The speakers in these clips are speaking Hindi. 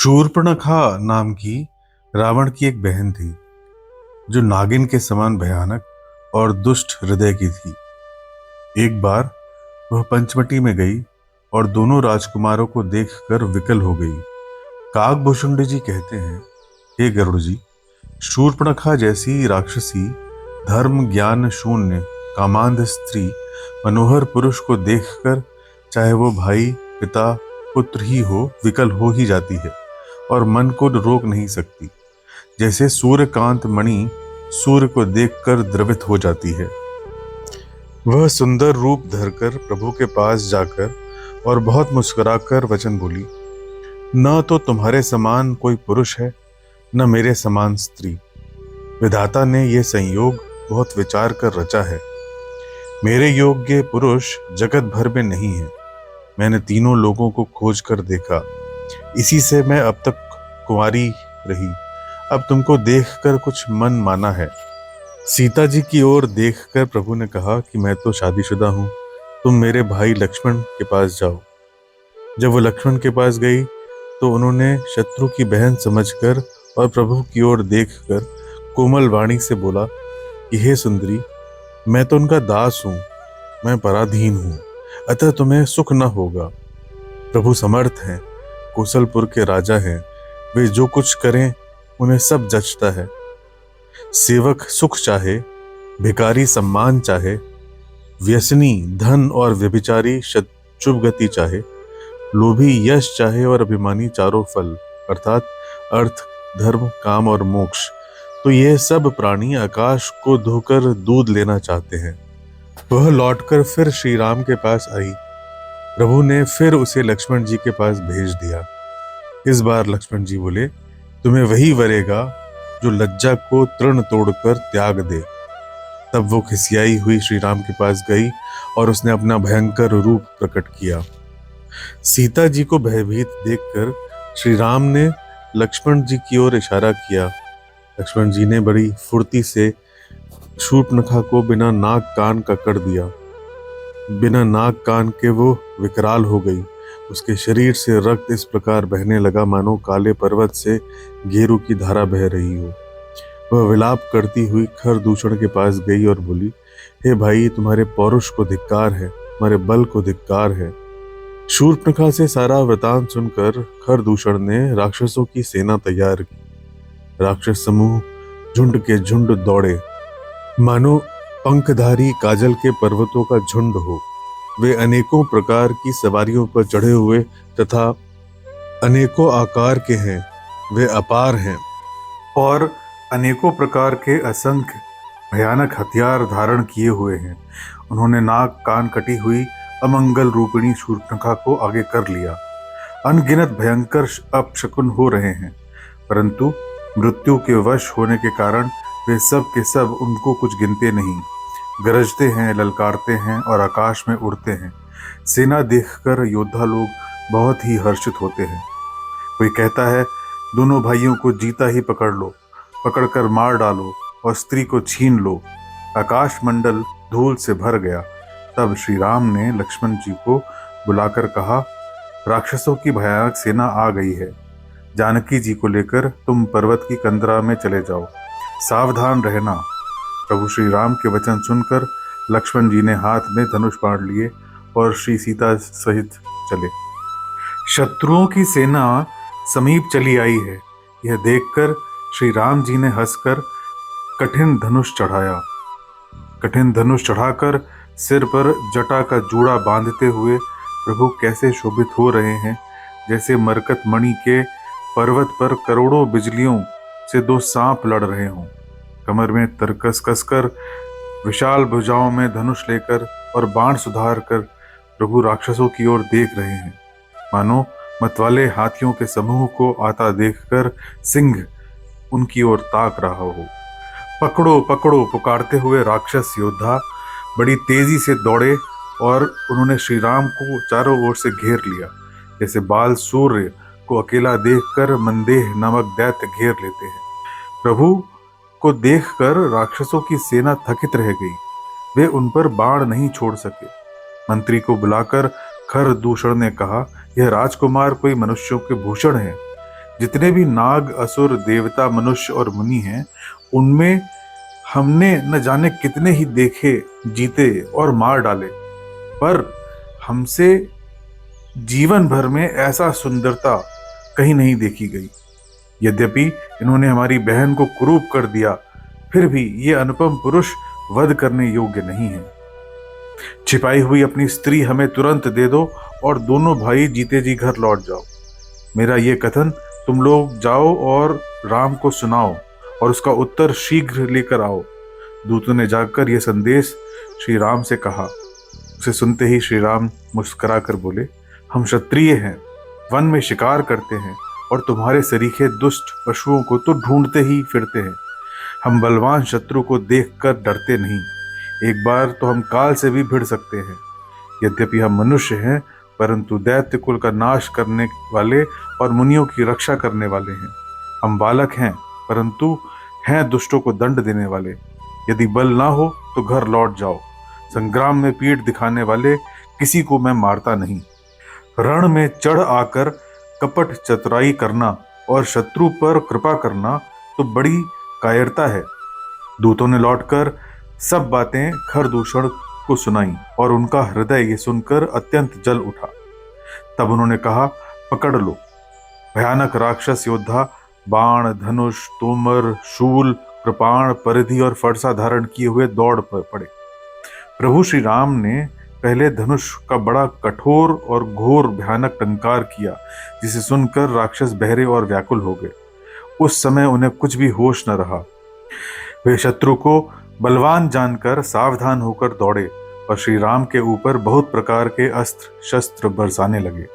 शूर्पणखा नाम की रावण की एक बहन थी जो नागिन के समान भयानक और दुष्ट हृदय की थी। एक बार वह पंचवटी में गई और दोनों राजकुमारों को देखकर विकल हो गई। काकभूषुंड जी कहते हैं, हे गरुड़ जी, शूर्पणखा जैसी राक्षसी, धर्म ज्ञान शून्य, कामांध स्त्री, मनोहर पुरुष को देखकर चाहे वो भाई, पिता, पुत्र ही हो, विकल हो ही जाती है और मन को रोक नहीं सकती। जैसे सूर्यकांत मणि सूर्य को देखकर द्रवित हो जाती है। वह सुंदर रूप धरकर प्रभु के पास जाकर और बहुत मुस्कुराकर वचन बोली, न तो तुम्हारे समान कोई पुरुष है, न मेरे समान स्त्री। विधाता ने यह संयोग बहुत विचार कर रचा है। मेरे योग्य पुरुष जगत भर में नहीं है। मैंने तीनों लोगों को खोज कर देखा, इसी से मैं अब तक कुंवारी रही। अब तुमको देखकर कुछ मन माना है। सीता जी की ओर देखकर प्रभु ने कहा कि मैं तो शादीशुदा हूँ, तुम मेरे भाई लक्ष्मण के पास जाओ। जब वो लक्ष्मण के पास गई तो उन्होंने शत्रु की बहन समझकर और प्रभु की ओर देखकर कोमल वाणी से बोला कि हे सुंदरी, मैं तो उनका दास हूँ, मैं पराधीन हूँ, अतः तुम्हें सुख न होगा। प्रभु समर्थ हैं, कौशलपुर के राजा हैं, वे जो कुछ करें उन्हें सब जचता है। सेवक सुख चाहे, भिखारी सम्मान चाहे, व्यसनी धन और व्यभिचारी शुभ गति चाहे, लोभी यश चाहे और अभिमानी चारों फल, अर्थात अर्थ, धर्म, काम और मोक्ष, तो ये सब प्राणी आकाश को धोकर दूध लेना चाहते हैं। वह लौटकर फिर श्री राम के पास आई। प्रभु ने फिर उसे लक्ष्मण जी के पास भेज दिया। इस बार लक्ष्मण जी बोले, तुम्हें वही वरेगा जो लज्जा को तृण तोड़कर त्याग दे। तब वो खिसियाई हुई श्री राम के पास गई और उसने अपना भयंकर रूप प्रकट किया। सीता जी को भयभीत देखकर श्री राम ने लक्ष्मण जी की ओर इशारा किया। लक्ष्मण जी ने बड़ी फुर्ती से शूर्पणखा को बिना नाक कान का कर दिया। बिना नाक कान के वो विकराल हो गई। उसके शरीर से रक्त इस प्रकार बहने लगा मानो काले पर्वत से गेरू की धारा बह रही हो। वह विलाप करती हुई खरदूषण के पास गई और बोली, हे भाई, तुम्हारे पौरुष को धिक्कार है, तुम्हारे बल को धिक्कार है। शूर्पणखा से सारा वृतांत सुनकर खरदूषण ने राक्षसों की सेना तैयार की। राक्षस समूह झुंड के झुंड दौड़े, मानो पंखधारी काजल के पर्वतों का झुंड हो। वे अनेकों प्रकार की सवारियों पर चढ़े हुए तथा अनेकों आकार के हैं। वे अपार हैं और अनेकों प्रकार के असंख्य भयानक हथियार धारण किए हुए हैं। उन्होंने नाक कान कटी हुई अमंगल रूपिणी शूर्पणखा को आगे कर लिया। अनगिनत भयंकर अपशकुन हो रहे हैं, परंतु मृत्यु के वश होने के कारण वे सब के सब उनको कुछ गिनते नहीं। गरजते हैं, ललकारते हैं और आकाश में उड़ते हैं। सेना देखकर योद्धा लोग बहुत ही हर्षित होते हैं। कोई कहता है, दोनों भाइयों को जीता ही पकड़ लो, पकड़कर मार डालो और स्त्री को छीन लो। आकाश मंडल धूल से भर गया। तब श्री राम ने लक्ष्मण जी को बुलाकर कहा, राक्षसों की भयानक सेना आ गई है। जानकी जी को लेकर तुम पर्वत की कंदरा में चले जाओ, सावधान रहना। प्रभु श्री राम के वचन सुनकर लक्ष्मण जी ने हाथ में धनुष बाण लिए और श्री सीता सहित चले। शत्रुओं की सेना समीप चली आई है, यह देखकर श्री राम जी ने हंसकर कठिन धनुष चढ़ाया। कठिन धनुष चढ़ाकर सिर पर जटा का जूड़ा बांधते हुए प्रभु कैसे शोभित हो रहे हैं, जैसे मरकत मणि के पर्वत पर करोड़ों बिजलियों से दो सांप लड़ रहे हों। कमर में तरकस कसकर, विशाल भुजाओं में धनुष लेकर और बाण सुधार कर प्रभु राक्षसों की ओर देख रहे हैं। मानो मतवाले हाथियों के समूह को आता देखकर सिंह उनकी ओर ताक रहा हो। पकड़ो पकड़ो पुकारते हुए राक्षस योद्धा बड़ी तेजी से दौड़े और उन्होंने श्री राम को चारों ओर से घेर लिया। जैसे बाल सूर्य को अकेला देखकर मंदेह नामक दैत्य घेर लेते हैं। प्रभु को देखकर राक्षसों की सेना थकित रह गई। वे उन पर बाण नहीं छोड़ सके। मंत्री को बुलाकर खरदूषण ने कहा, यह राजकुमार कोई मनुष्यों के भूषण है। जितने भी नाग, असुर, देवता, मनुष्य और मुनि हैं, उनमें हमने न जाने कितने ही देखे, जीते और मार डाले, पर हमसे जीवन भर में ऐसा सुंदरता कहीं नहीं देखी गई। यद्यपि इन्होंने हमारी बहन को कुरूप कर दिया, फिर भी ये अनुपम पुरुष वध करने योग्य नहीं है। छिपाई हुई अपनी स्त्री हमें तुरंत दे दो और दोनों भाई जीते जी घर लौट जाओ। मेरा ये कथन तुम लोग जाओ और राम को सुनाओ और उसका उत्तर शीघ्र लेकर आओ। दूतों ने जाकर यह संदेश श्री राम से कहा। उसे सुनते ही श्री राम मुस्कुरा कर बोले, हम क्षत्रिय हैं, वन में शिकार करते हैं और तुम्हारे सरीखे दुष्ट पशुओं को तो ढूंढते ही फिरते हैं। हम बलवान शत्रु को देखकर डरते नहीं, एक बार तो हम काल से भी भिड़ सकते हैं। यद्यपि हम मनुष्य हैं, परंतु दैत्य कुल का नाश करने वाले और मुनियों की रक्षा करने वाले हैं। हम बालक हैं, परंतु हैं दुष्टों को दंड देने वाले। यदि बल ना हो तो घर लौट जाओ। संग्राम में पीठ दिखाने वाले किसी को मैं मारता नहीं। रण में चढ़ आकर कपट चतुराई करना और शत्रु पर कृपा करना तो बड़ी कायरता है। दूतों ने लौटकर सब बातें खरदूषण को सुनाई और उनका हृदय ये सुनकर अत्यंत जल उठा। तब उन्होंने कहा, पकड़ लो। भयानक राक्षस योद्धा बाण, धनुष, तोमर, शूल, कृपाण, परिधि और फरसा धारण किए हुए दौड़ पर पड़े। प्रभु श्री राम ने पहले धनुष का बड़ा कठोर और घोर भयानक टंकार किया, जिसे सुनकर राक्षस बहरे और व्याकुल हो गए। उस समय उन्हें कुछ भी होश न रहा। वे शत्रु को बलवान जानकर सावधान होकर दौड़े और श्री राम के ऊपर बहुत प्रकार के अस्त्र शस्त्र बरसाने लगे।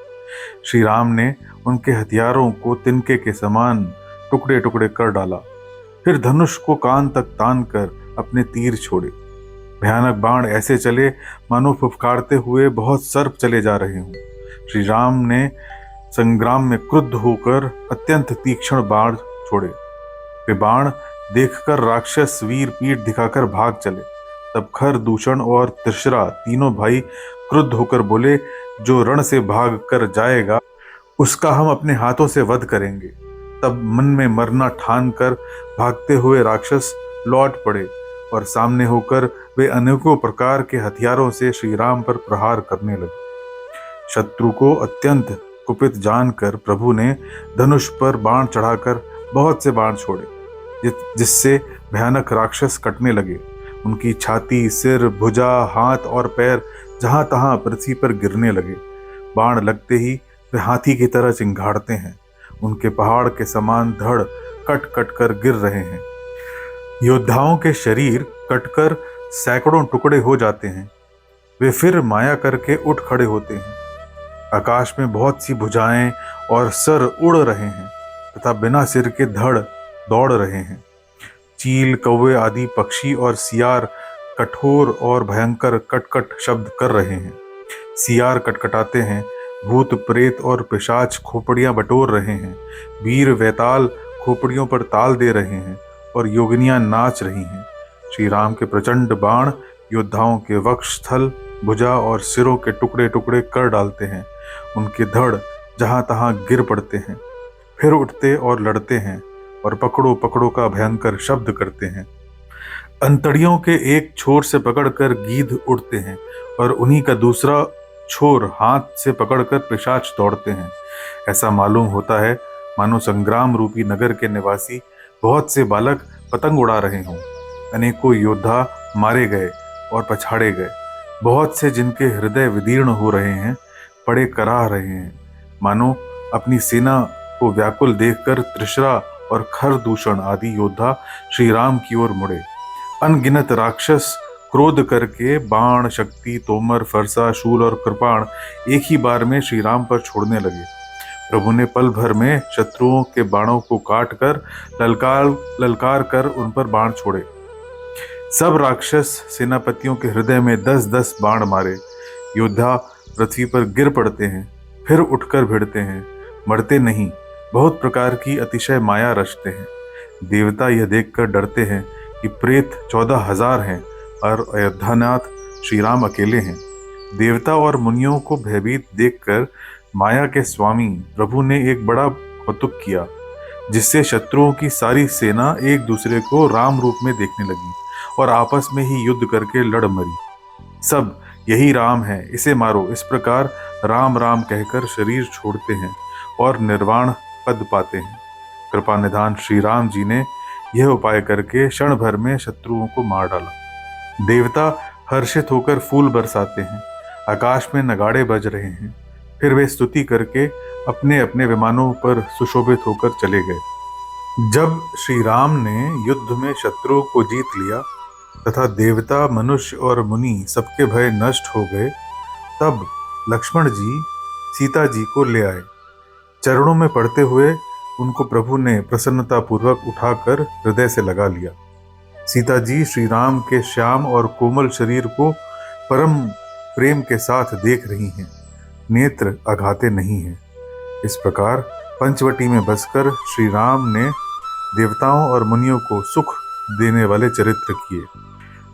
श्री राम ने उनके हथियारों को तिनके के समान टुकड़े टुकड़े कर डाला, फिर धनुष को कान तक तान कर अपने तीर छोड़े। भयानक बाण ऐसे चले मानो फुफकारते हुए बहुत सर्प चले जा रहे हों। श्री राम ने संग्राम में क्रुद्ध होकर अत्यंत तीक्ष्ण बाण छोड़े। वे बाण देखकर राक्षस वीर पीठ दिखाकर भाग चले। तब खर, दूषण और त्रिशरा तीनों भाई क्रुद्ध होकर बोले, जो रण से भाग कर जाएगा उसका हम अपने हाथों से वध करेंगे। तब मन में मरना ठान कर भागते हुए राक्षस लौट पड़े और सामने होकर वे अनेकों प्रकार के हथियारों से श्री राम पर प्रहार करने लगे। शत्रु को अत्यंत कुपित जानकर प्रभु ने धनुष पर बाण चढ़ाकर बहुत से बाण छोड़े, जिससे भयानक राक्षस कटने लगे। उनकी छाती, सिर, भुजा, हाथ और पैर जहां तहां पृथ्वी पर गिरने लगे। बाण लगते ही वे हाथी की तरह चिंगाड़ते हैं। उनके पहाड़ के समान धड़ कट कट कर गिर रहे हैं। योद्धाओं के शरीर कटकर सैकड़ों टुकड़े हो जाते हैं। वे फिर माया करके उठ खड़े होते हैं। आकाश में बहुत सी भुजाएं और सर उड़ रहे हैं तथा बिना सिर के धड़ दौड़ रहे हैं। चील, कौवे आदि पक्षी और सियार कठोर और भयंकर कटकट शब्द कर रहे हैं। सियार कटकटाते हैं, भूत प्रेत और पिशाच खोपड़ियां बटोर रहे हैं। वीर वैताल खोपड़ियों पर ताल दे रहे हैं और योगिनियां नाच रही हैं। श्री राम के प्रचंड बाण योद्धाओं के वक्ष, थल, भुजा और सिरों के टुकड़े टुकड़े कर डालते हैं। उनके धड़ जहां तहां गिर पड़ते हैं, फिर उठते और लड़ते हैं और पकड़ो पकड़ो का भयंकर शब्द करते हैं। अंतड़ियों के एक छोर से पकड़कर गीध उड़ते हैं और उन्हीं का दूसरा छोर हाथ से पकड़कर पिशाच दौड़ते हैं। ऐसा मालूम होता है मानो संग्राम रूपी नगर के निवासी बहुत से बालक पतंग उड़ा रहे हों। अनेकों योद्धा मारे गए और पछाड़े गए। बहुत से जिनके हृदय विदीर्ण हो रहे हैं, पड़े कराह रहे हैं। मानो अपनी सेना को व्याकुल देखकर त्रिशरा और खरदूषण आदि योद्धा श्री राम की ओर मुड़े। अनगिनत राक्षस क्रोध करके बाण, शक्ति, तोमर, फरसा, शूल और कृपाण एक ही बार में श्री राम पर छोड़ने लगे। प्रभु ने पल भर में शत्रुओं के बाणों को काट कर ललकार कर उन पर बाण छोड़े। सब राक्षस सेनापतियों के हृदय में 10-10 बाण मारे। योद्धा पृथ्वी पर गिर पड़ते हैं, फिर उठकर भिड़ते हैं, मरते नहीं, बहुत प्रकार की अतिशय माया रचते हैं। देवता यह देखकर डरते हैं कि प्रेत 14,000 हैं और अयोध्यानाथ श्री राम अकेले हैं। देवता और मुनियों को भयभीत देखकर माया के स्वामी प्रभु ने एक बड़ा कौतुक किया जिससे शत्रुओं की सारी सेना एक दूसरे को राम रूप में देखने लगी और आपस में ही युद्ध करके लड़ मरी। सब यही राम है, इसे मारो। इस प्रकार राम राम कहकर शरीर छोड़ते हैं और निर्वाण पद पाते हैं। कृपा निधान श्री राम जी ने यह उपाय करके क्षण भर में शत्रुओं को मार डाला। देवता हर्षित होकर फूल बरसाते हैं, आकाश में नगाड़े बज रहे हैं। फिर वे स्तुति करके अपने अपने विमानों पर सुशोभित होकर चले गए। जब श्री राम ने युद्ध में शत्रुओं को जीत लिया तथा देवता, मनुष्य और मुनि सबके भय नष्ट हो गए, तब लक्ष्मण जी सीता जी को ले आए। चरणों में पड़ते हुए उनको प्रभु ने प्रसन्नता पूर्वक उठाकर हृदय से लगा लिया। सीता जी श्री राम के श्याम और कोमल शरीर को परम प्रेम के साथ देख रही हैं, नेत्र आघाते नहीं हैं। इस प्रकार पंचवटी में बसकर श्री राम ने देवताओं और मुनियों को सुख देने वाले चरित्र किए।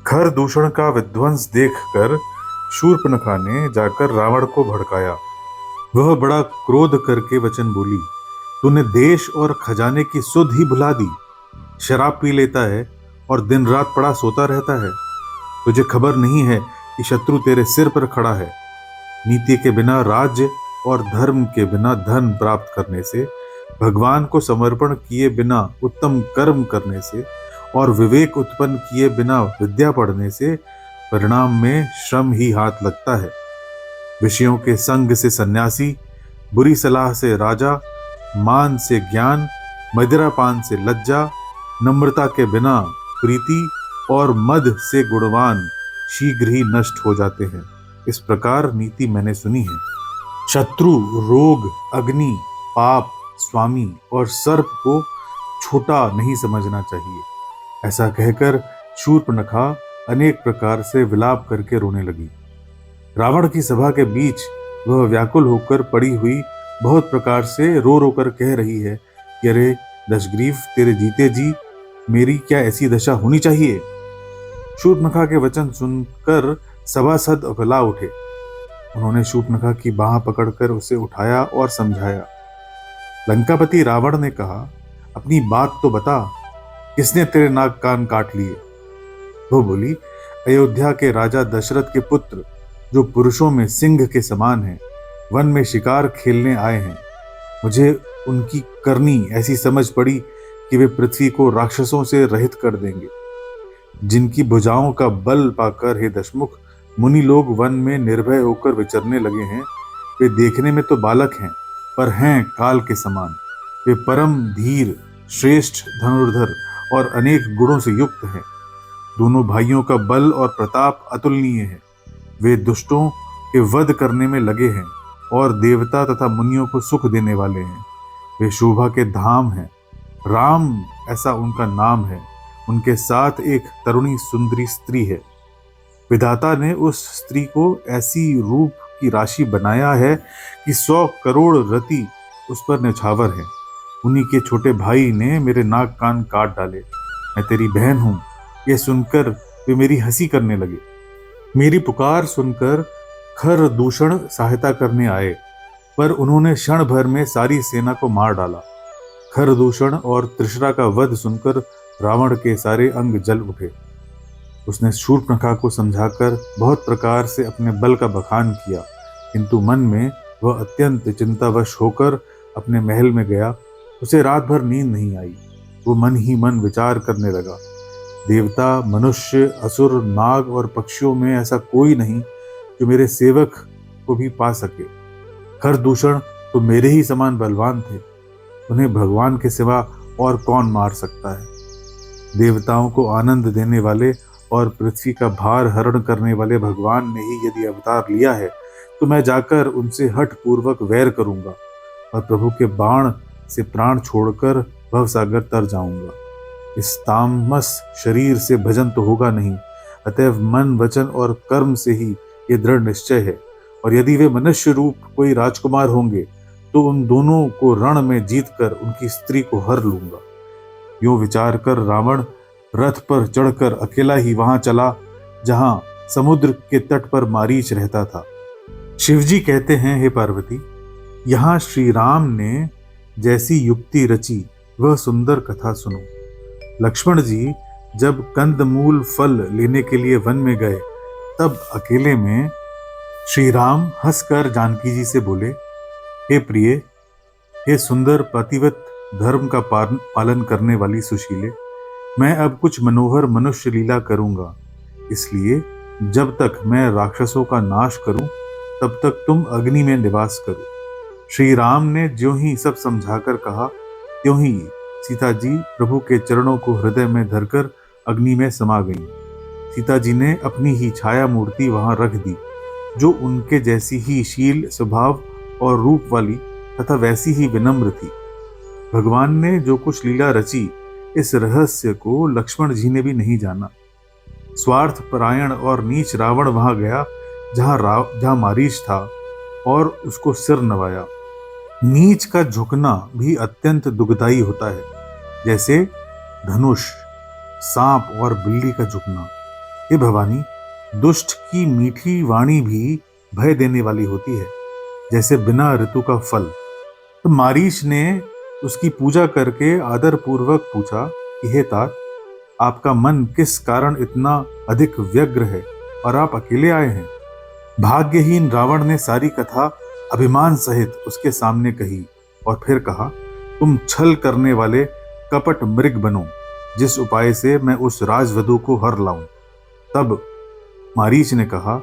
खर दूषण का विध्वंस देखकर शूर्पणखा ने जाकर रावण को भड़काया। वह बड़ा क्रोध करके वचन बोली, तूने देश और खजाने की सुध ही भुला दी। शराब पी लेता है और दिन रात पड़ा सोता रहता है। तुझे खबर नहीं है कि शत्रु तेरे सिर पर खड़ा है। नीति के बिना राज्य और धर्म के बिना धन प्राप्त करने से, भगवान को समर्पण किए बिना उत्तम कर्म करने से और विवेक उत्पन्न किए बिना विद्या पढ़ने से परिणाम में श्रम ही हाथ लगता है। विषयों के संग से सन्यासी, बुरी सलाह से राजा, मान से ज्ञान, मदिरापान से लज्जा, नम्रता के बिना प्रीति और मद से गुणवान शीघ्र ही नष्ट हो जाते हैं। इस प्रकार नीति मैंने सुनी है। शत्रु, रोग, अग्नि, पाप, स्वामी और सर्प को छोटा नहीं समझना चाहिए। ऐसा कहकर शूर्पणखा अनेक प्रकार से विलाप करके रोने लगी। रावण की सभा के बीच वह व्याकुल होकर पड़ी हुई बहुत प्रकार से रो रो कर कह रही है कि अरे दशग्रीव, तेरे जीते जी मेरी क्या ऐसी दशा होनी चाहिए। शूर्पणखा के वचन सुनकर सभासद उकला उठे। उन्होंने शूर्पणखा की बाह पकड़कर उसे उठाया और समझाया। लंकापति रावण ने कहा, अपनी बात तो बता, किसने तेरे नाक कान काट लिए। वो बोली, अयोध्या के राजा दशरथ के पुत्र, जो पुरुषों में सिंह के समान हैं, वन में शिकार खेलने आए हैं। मुझे उनकी करनी ऐसी समझ पड़ी कि वे पृथ्वी को राक्षसों से रहित कर देंगे। जिनकी भुजाओं का बल पाकर हे दशमुख मुनि लोग वन में निर्भय होकर विचरने लगे हैं, वे देखने में तो बालक हैं, पर हैं काल के समान। वे परम धीर, श्रेष्ठ धनुर्धर और अनेक गुणों से युक्त हैं। दोनों भाइयों का बल और प्रताप अतुलनीय है। वे दुष्टों के वध करने में लगे हैं और देवता तथा मुनियों को सुख देने वाले हैं। वे शोभा के धाम हैं। राम ऐसा उनका नाम है। उनके साथ एक तरुणी सुंदरी स्त्री है। विधाता ने उस स्त्री को ऐसी रूप की राशि बनाया है कि 100 करोड़ रति उस पर न्यौछावर है। उन्हीं के छोटे भाई ने मेरे नाक कान काट डाले। मैं तेरी बहन हूँ, ये सुनकर वे मेरी हंसी करने लगे। मेरी पुकार सुनकर खर दूषण सहायता करने आए, पर उन्होंने क्षण भर में सारी सेना को मार डाला। खर दूषण और त्रिशरा का वध सुनकर रावण के सारे अंग जल उठे। उसने शूर्पणखा को समझाकर बहुत प्रकार से अपने बल का बखान किया, किंतु मन में वह अत्यंत चिंतावश होकर अपने महल में गया। उसे रात भर नींद नहीं आई। वो मन ही मन विचार करने लगा, देवता, मनुष्य, असुर, नाग और पक्षियों में ऐसा कोई नहीं जो मेरे सेवक को भी पा सके। खर दूषण तो मेरे ही समान बलवान थे, उन्हें भगवान के सिवा और कौन मार सकता है। देवताओं को आनंद देने वाले और पृथ्वी का भार हरण करने वाले भगवान ने ही यदि अवतार लिया है, तो मैं जाकर उनसे हठ पूर्वक वैर करूंगा और प्रभु के बाण से प्राण छोड़कर भवसागर तर जाऊंगा। इस तामस शरीर से भजन तो होगा नहीं, अतएव मन, वचन और कर्म से ही ये दृढ़ निश्चय है। और यदि वे मनुष्य रूप कोई राजकुमार होंगे तो उन दोनों को रण में जीतकर उनकी स्त्री को हर लूंगा। यूं विचार कर रावण रथ पर चढ़कर अकेला ही वहां चला जहां समुद्र के तट पर मारीच रहता था। शिवजी कहते हैं, हे पार्वती, यहाँ श्री राम ने जैसी युक्ति रची वह सुंदर कथा सुनो। लक्ष्मण जी जब कंदमूल फल लेने के लिए वन में गए, तब अकेले में श्री राम हंसकर जानकी जी से बोले, हे प्रिय, हे सुंदर पतिव्रत, धर्म का पालन करने वाली सुशीले, मैं अब कुछ मनोहर मनुष्य लीला करूंगा। इसलिए जब तक मैं राक्षसों का नाश करूं, तब तक तुम अग्नि में निवास करो। श्री राम ने ज्यों ही सब समझाकर कहा, त्यों ही सीता जी प्रभु के चरणों को हृदय में धरकर अग्नि में समा गईं। सीता जी ने अपनी ही छाया मूर्ति वहां रख दी, जो उनके जैसी ही शील, स्वभाव और रूप वाली तथा वैसी ही विनम्र थी। भगवान ने जो कुछ लीला रची, इस रहस्य को लक्ष्मण जी ने भी नहीं जाना। स्वार्थ परायण और नीच रावण वहां गया जहां मारीच था, और उसको सिर नवाया। नीच का झुकना भी अत्यंत दुखदाई होता है, जैसे धनुष, सांप और बिल्ली का झुकना। हे भवानी, दुष्ट की मीठी वाणी भी भय देने वाली होती है, जैसे बिना ऋतु का फल। तो मारीच ने उसकी पूजा करके आदर पूर्वक पूछा कि हे तात, आपका मन किस कारण इतना अधिक व्यग्र है और आप अकेले आए हैं? भाग्यहीन रावण ने सारी कथा अभिमान सहित उसके सामने कही और फिर कहा, तुम छल करने वाले कपट मृग बनो, जिस उपाय से मैं उस राजवधु को हर लाऊं। तब मारीच ने कहा,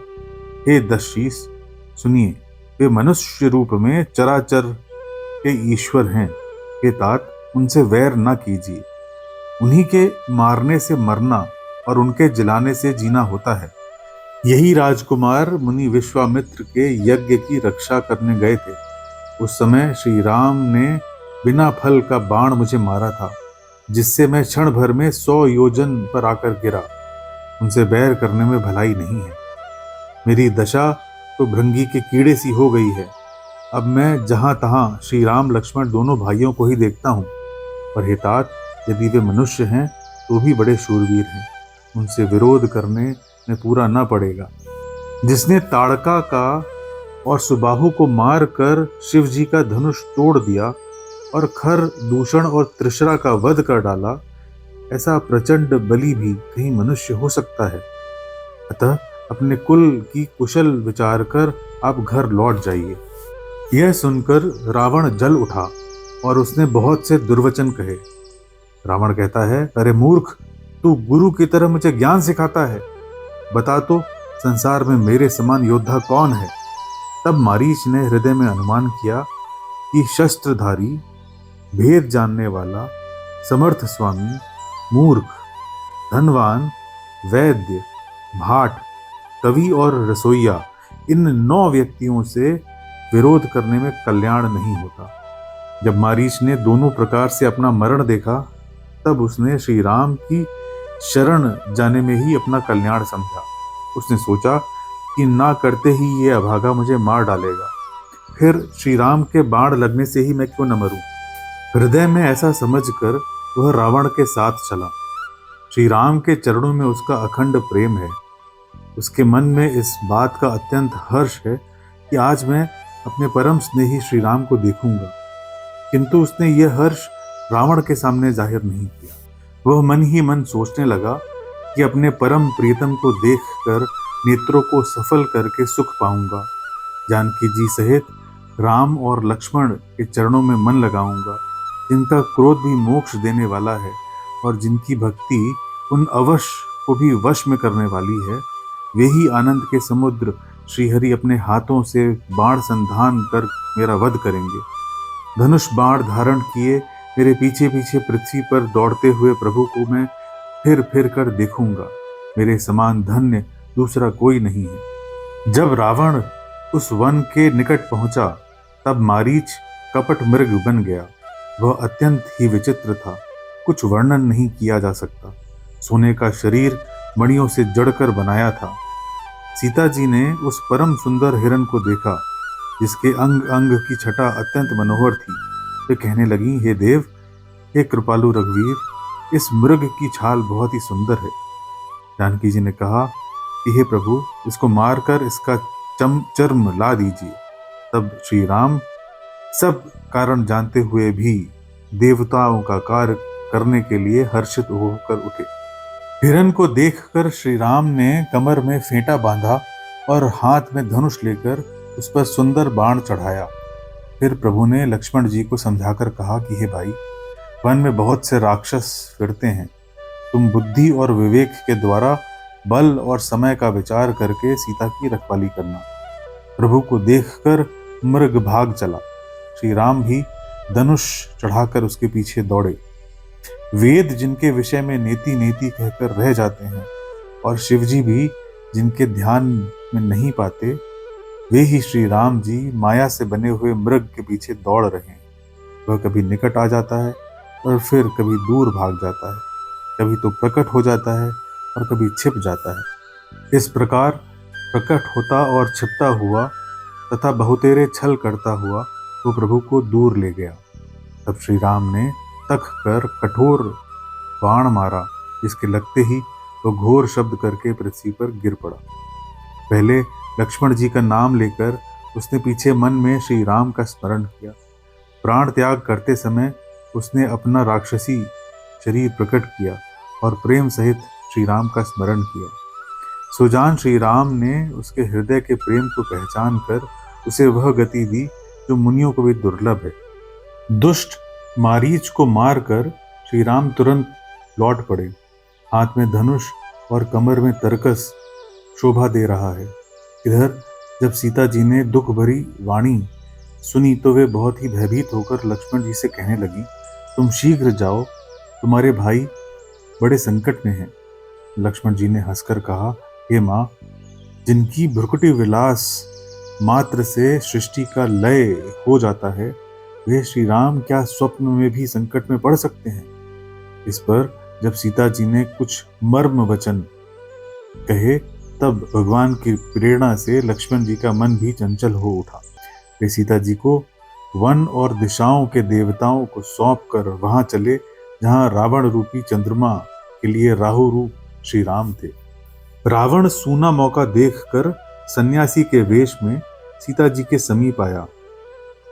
हे दशशीष, सुनिए, वे मनुष्य रूप में चराचर के ईश्वर हैं। हे तात, उनसे वैर न कीजिए। उन्हीं के मारने से मरना और उनके जलाने से जीना होता है। यही राजकुमार मुनि विश्वामित्र के यज्ञ की रक्षा करने गए थे। उस समय श्री राम ने बिना फल का बाण मुझे मारा था, जिससे मैं क्षण भर में 100 योजन पर आकर गिरा। उनसे बैर करने में भलाई नहीं है। मेरी दशा तो भृंगी के कीड़े सी हो गई है। अब मैं जहां तहां श्री राम लक्ष्मण दोनों भाइयों को ही देखता हूं। पर हे तात, यदि वे मनुष्य हैं तो भी बड़े शूरवीर हैं। उनसे विरोध करने में पूरा न पड़ेगा। जिसने ताड़का का और सुबाहु को मार कर शिव जी का धनुष तोड़ दिया और खर, दूषण और त्रिशरा का वध कर डाला, ऐसा प्रचंड बलि भी कहीं मनुष्य हो सकता है। अतः अपने कुल की कुशल विचार कर आप घर लौट जाइए। यह सुनकर रावण जल उठा और उसने बहुत से दुर्वचन कहे। रावण कहता है, अरे मूर्ख, तू गुरु की तरह मुझे ज्ञान सिखाता है। बता तो, संसार में मेरे समान योद्धा कौन है? तब मारीच ने हृदय में अनुमान किया कि शस्त्रधारी, भेद जानने वाला, समर्थ स्वामी, मूर्ख, धनवान, वैद्य, भाट, कवि और रसोइया, इन 9 व्यक्तियों से विरोध करने में कल्याण नहीं होता। जब मारीच ने दोनों प्रकार से अपना मरण देखा, तब उसने श्री राम की शरण जाने में ही अपना कल्याण समझा। उसने सोचा कि ना करते ही ये अभागा मुझे मार डालेगा, फिर श्री राम के बाण लगने से ही मैं क्यों न मरूं। हृदय में ऐसा समझकर वह रावण के साथ चला। श्री राम के चरणों में उसका अखंड प्रेम है। उसके मन में इस बात का अत्यंत हर्ष है कि आज मैं अपने परम स्नेही श्री राम को देखूंगा। किंतु उसने यह हर्ष रावण के सामने जाहिर नहीं किया। वह मन ही मन सोचने लगा कि अपने परम प्रियतम को देखकर नेत्रों को सफल करके सुख पाऊंगा। जानकी जी सहित राम और लक्ष्मण के चरणों में मन लगाऊंगा, जिनका क्रोध भी मोक्ष देने वाला है और जिनकी भक्ति उन अवश्य को भी वश में करने वाली है। वे ही आनंद के समुद्र श्रीहरि अपने हाथों से बाण संधान कर मेरा वध करेंगे। धनुष बाण धारण किए मेरे पीछे पीछे पृथ्वी पर दौड़ते हुए प्रभु को मैं फिर फिर कर देखूंगा। मेरे समान धन्य दूसरा कोई नहीं है। जब रावण उस वन के निकट पहुंचा, तब मारीच कपट मृग बन गया। वह अत्यंत ही विचित्र था, कुछ वर्णन नहीं किया जा सकता। सोने का शरीर मणियों से जड़कर बनाया था। सीता जी ने उस परम सुंदर हिरण को देखा, जिसके अंग अंग की छटा अत्यंत मनोहर थी। वे कहने लगी, हे देव, हे कृपालु रघुवीर, इस मृग की छाल बहुत ही सुंदर है। जानकी जी ने कहा कि हे प्रभु, इसको मारकर इसका चर्म ला दीजिए। तब श्री राम सब कारण जानते हुए भी देवताओं का कार्य करने के लिए हर्षित होकर उठे। हिरण को देखकर श्री राम ने कमर में फेंटा बांधा और हाथ में धनुष लेकर उस पर सुंदर बाण चढ़ाया। फिर प्रभु ने लक्ष्मण जी को समझाकर कहा कि हे भाई, वन में बहुत से राक्षस फिरते हैं। तुम बुद्धि और विवेक के द्वारा बल और समय का विचार करके सीता की रखवाली करना। प्रभु को देखकर मृग भाग चला। श्री राम भी धनुष चढ़ाकर उसके पीछे दौड़े। वेद जिनके विषय में नेति नेति कहकर रह जाते हैं और शिवजी भी जिनके ध्यान में नहीं पाते, वे ही श्री राम जी माया से बने हुए मृग के पीछे दौड़ रहे हैं। वह कभी निकट आ जाता है और फिर कभी दूर भाग जाता है, कभी तो प्रकट हो जाता है और कभी छिप जाता है। इस प्रकार प्रकट होता और छिपता हुआ तथा बहुतेरे छल करता हुआ वो प्रभु को दूर ले गया। तब श्री राम ने तक कर कठोर बाण मारा, जिसके लगते ही वो घोर शब्द करके पृथ्वी पर गिर पड़ा। पहले लक्ष्मण जी का नाम लेकर उसने पीछे मन में श्री राम का स्मरण किया। प्राण त्याग करते समय उसने अपना राक्षसी शरीर प्रकट किया और प्रेम सहित श्री राम का स्मरण किया। सुजान श्री राम ने उसके हृदय के प्रेम को पहचान कर उसे वह गति दी जो मुनियों को भी दुर्लभ है। दुष्ट मारीच को मारकर श्री राम तुरंत लौट पड़े। हाथ में धनुष और कमर में तरकस शोभा दे रहा है। इधर जब सीता जी ने दुख भरी वाणी सुनी तो वे बहुत ही भयभीत होकर लक्ष्मण जी से कहने लगी, तुम शीघ्र जाओ, तुम्हारे भाई बड़े संकट में हैं। लक्ष्मण जी ने हंसकर कहा, हे माँ, जिनकी भ्रुकुटी विलास मात्र से सृष्टि का लय हो जाता है, वे श्री राम क्या स्वप्न में भी संकट में पड़ सकते हैं। इस पर जब सीता जी ने कुछ मर्म वचन कहे तब भगवान की प्रेरणा से लक्ष्मण जी का मन भी चंचल हो उठा। वे सीता जी को वन और दिशाओं के देवताओं को सौंप कर वहां चले जहां रावण रूपी चंद्रमा के लिए राहु रूप श्री राम थे। रावण सूना मौका देखकर सन्यासी के वेश में सीता जी के समीप आया,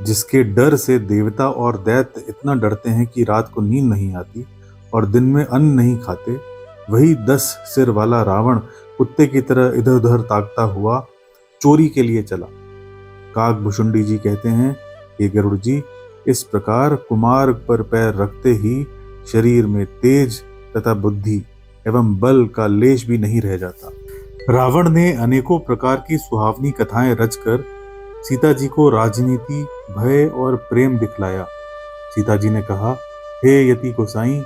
जिसके डर से देवता और दैत्य इतना डरते हैं कि रात को नींद नहीं आती और दिन में अन्न नहीं खाते। वही 10 सिर वाला रावण कुत्ते की तरह इधर उधर ताकता हुआ चोरी के लिए चला। काकभुषुंडी जी कहते हैं, हे गरुड़ जी, इस प्रकार कुमार पर पैर रखते ही शरीर में तेज तथा बुद्धि एवं बल का लेश भी नहीं रह जाता। रावण ने अनेकों प्रकार की सुहावनी कथाएं रचकर सीता जी को राजनीति, भय और प्रेम दिखलाया। सीता जी ने कहा, हे यति गोसाई,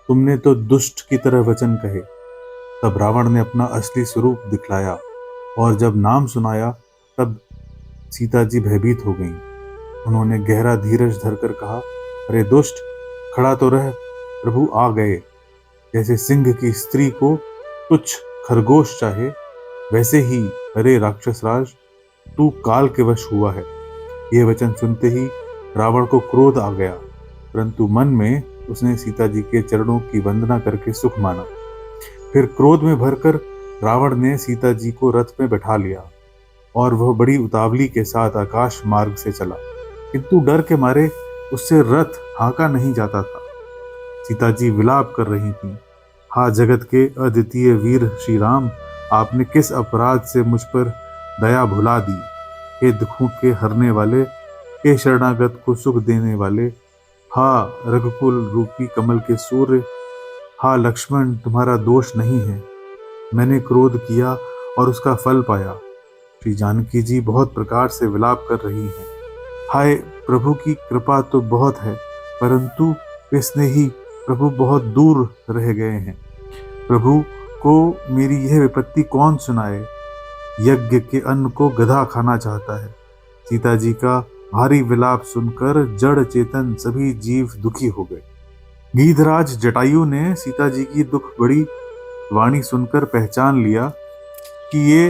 तुमने तो दुष्ट की तरह वचन कहे। तब रावण ने अपना असली स्वरूप दिखलाया और जब नाम सुनाया तब सीता जी भयभीत हो गईं। उन्होंने गहरा धीरज धरकर कहा, अरे दुष्ट, खड़ा तो रह, प्रभु आ गए। जैसे सिंह की स्त्री को कुछ खरगोश चाहे, वैसे ही अरे राक्षस राज, तू काल के वश हुआ है। यह वचन सुनते ही रावण को क्रोध आ गया, परंतु मन में उसने सीता जी के चरणों की वंदना करके सुख माना। फिर क्रोध में भरकर रावण ने सीता जी को रथ में बैठा लिया और वह बड़ी उतावली के साथ आकाश मार्ग से चला, किंतु डर के मारे उससे रथ हाँका नहीं जाता था। सीता जी विलाप कर रही थीं, हा जगत के अद्वितीय वीर श्री राम, आपने किस अपराध से मुझ पर दया भुला दी। हे दुखों के हरने वाले, हे शरणागत को सुख देने वाले, हा रघुकुल रूपी कमल के सूर्य, हा लक्ष्मण, तुम्हारा दोष नहीं है। मैंने क्रोध किया और उसका फल पाया। श्री जानकी जी बहुत प्रकार से विलाप कर रही हैं। हाय, प्रभु की कृपा तो बहुत है, परंतु इसने ही प्रभु बहुत दूर रह गए हैं। प्रभु को मेरी यह विपत्ति कौन सुनाए। यज्ञ के अन्न को गधा खाना चाहता है। सीता जी का भारी विलाप सुनकर जड़ चेतन सभी जीव दुखी हो गए। गीधराज जटायु ने सीता जी की दुख बड़ी वाणी सुनकर पहचान लिया कि ये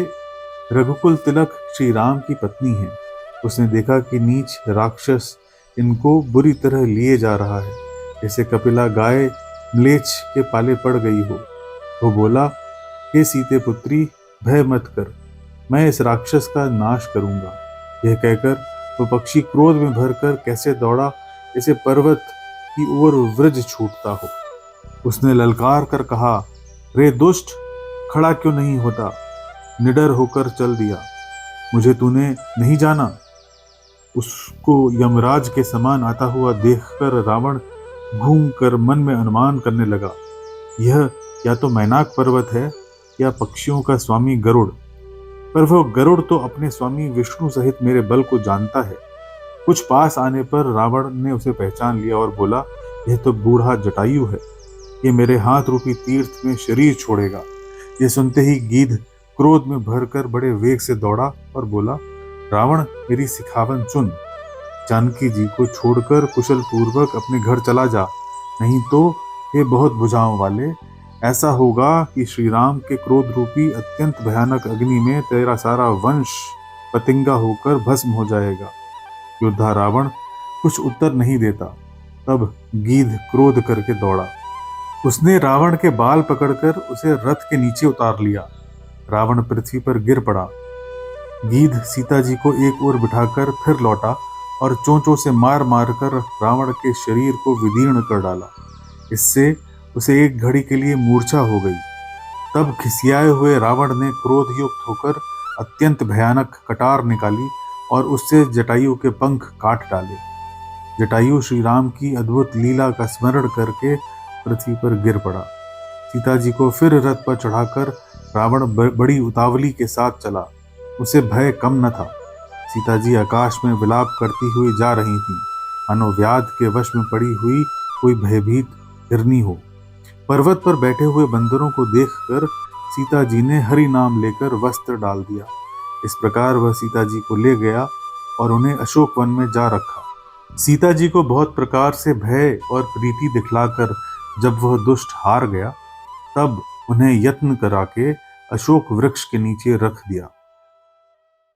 रघुकुल तिलक श्री राम की पत्नी है। उसने देखा कि नीच राक्षस इनको बुरी तरह लिए जा रहा है, जैसे कपिला गाय म्लेच्छ के पाले पड़ गई हो। वो बोला, हे सीते पुत्री, भय मत कर, मैं इस राक्षस का नाश करूंगा। यह कहकर वो पक्षी क्रोध में भरकर कैसे दौड़ा, जैसे पर्वत की ओर वृज छूटता हो। उसने ललकार कर कहा, रे दुष्ट, खड़ा क्यों नहीं होता? निडर होकर चल दिया, मुझे तूने नहीं जाना? उसको यमराज के समान आता हुआ देखकर रावण घूम कर मन में अनुमान करने लगा, यह या तो मैनाक पर्वत है या पक्षियों का स्वामी गरुड़। पर वह गरुड़ तो अपने स्वामी विष्णु सहित मेरे बल को जानता है। कुछ पास आने पर रावण ने उसे पहचान लिया और बोला, यह तो बूढ़ा जटायु है, ये मेरे हाथ रूपी तीर्थ में शरीर छोड़ेगा। ये सुनते ही गीध क्रोध में भरकर बड़े वेग से दौड़ा और बोला, रावण, मेरी सिखावन सुन, जानकी जी को छोड़कर कुशल पूर्वक अपने घर चला जा, नहीं तो हे बहुत भुजाओं वाले, ऐसा होगा कि श्री राम के क्रोध रूपी अत्यंत भयानक अग्नि में तेरा सारा वंश पतिंगा होकर भस्म हो जाएगा। योद्धा रावण कुछ उत्तर नहीं देता। तब गीध क्रोध करके दौड़ा। उसने रावण के बाल पकड़कर उसे रथ के नीचे उतार लिया। रावण पृथ्वी पर गिर पड़ा। गीध सीता जी को एक ओर बिठाकर फिर लौटा और चोंचों से मार मार कर रावण के शरीर को विदीर्ण कर डाला। इससे उसे एक घड़ी के लिए मूर्छा हो गई। तब खिसियाए हुए रावण ने क्रोध युक्त होकर अत्यंत भयानक कटार निकाली और उससे जटायु के पंख काट डाले। जटायु श्री राम की अद्भुत लीला का स्मरण करके पृथ्वी पर गिर पड़ा। सीता जी को फिर रथ पर चढ़ाकर रावण बड़ी उतावली के साथ चला। उसे भय कम न था। सीता जी आकाश में विलाप करती हुई जा रही थीं, मानो व्याध के वश में पड़ी हुई कोई भयभीत हिरनी हो। पर्वत पर बैठे हुए बंदरों को देखकर सीता जी ने हरि नाम लेकर वस्त्र डाल दिया। इस प्रकार वह सीता जी को ले गया और उन्हें अशोक वन में जा रखा। सीता जी को बहुत प्रकार से भय और प्रीति दिखलाकर जब वह दुष्ट हार गया, तब उन्हें यत्न करा के अशोक वृक्ष के नीचे रख दिया।